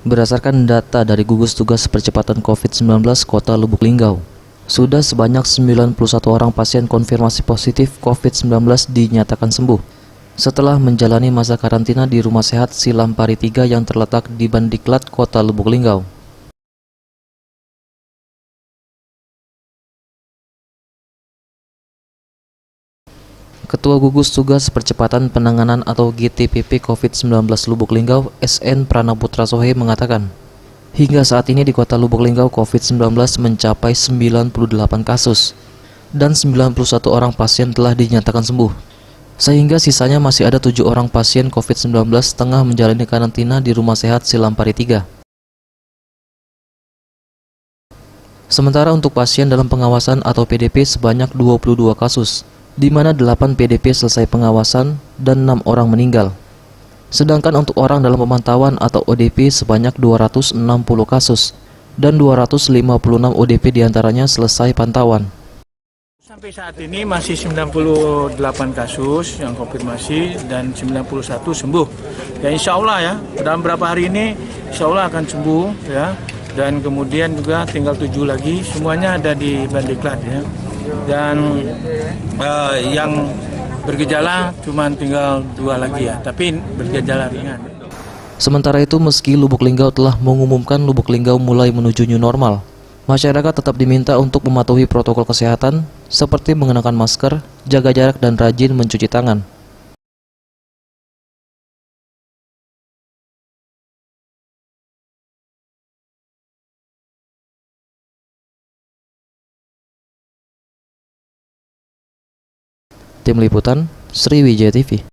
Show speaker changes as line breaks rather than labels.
Berdasarkan data dari gugus tugas percepatan COVID-19 Kota Lubuk Linggau, sudah sebanyak 91 orang pasien konfirmasi positif COVID-19 dinyatakan sembuh setelah menjalani masa karantina di Rumah Sehat Silampari 3 yang terletak di Bandiklat, Kota Lubuk Linggau. Ketua Gugus Tugas Percepatan Penanganan atau GTPP COVID-19 Lubuk Linggau, SN Pranaputra Sohe mengatakan, hingga saat ini di Kota Lubuk Linggau COVID-19 mencapai 98 kasus dan 91 orang pasien telah dinyatakan sembuh. Sehingga sisanya masih ada 7 orang pasien COVID-19 tengah menjalani karantina di Rumah Sehat Silampari 3. Sementara untuk pasien dalam pengawasan atau PDP sebanyak 22 kasus, di mana 8 PDP selesai pengawasan dan 6 orang meninggal. Sedangkan untuk orang dalam pemantauan atau ODP sebanyak 260 kasus dan 256 ODP diantaranya selesai pantauan.
Sampai saat ini masih 98 kasus yang konfirmasi dan 91 sembuh. Ya insya Allah ya, dalam beberapa hari ini insya Allah akan sembuh ya. Dan kemudian juga tinggal 7 lagi, semuanya ada di Bandiklat ya. Dan yang bergejala cuma tinggal 2 lagi ya, tapi bergejala ringan.
Sementara itu, meski Lubuk Linggau telah mengumumkan Lubuk Linggau mulai menuju new normal, masyarakat tetap diminta untuk mematuhi protokol kesehatan seperti mengenakan masker, jaga jarak, dan rajin mencuci tangan. Tim Liputan, Sriwijaya TV.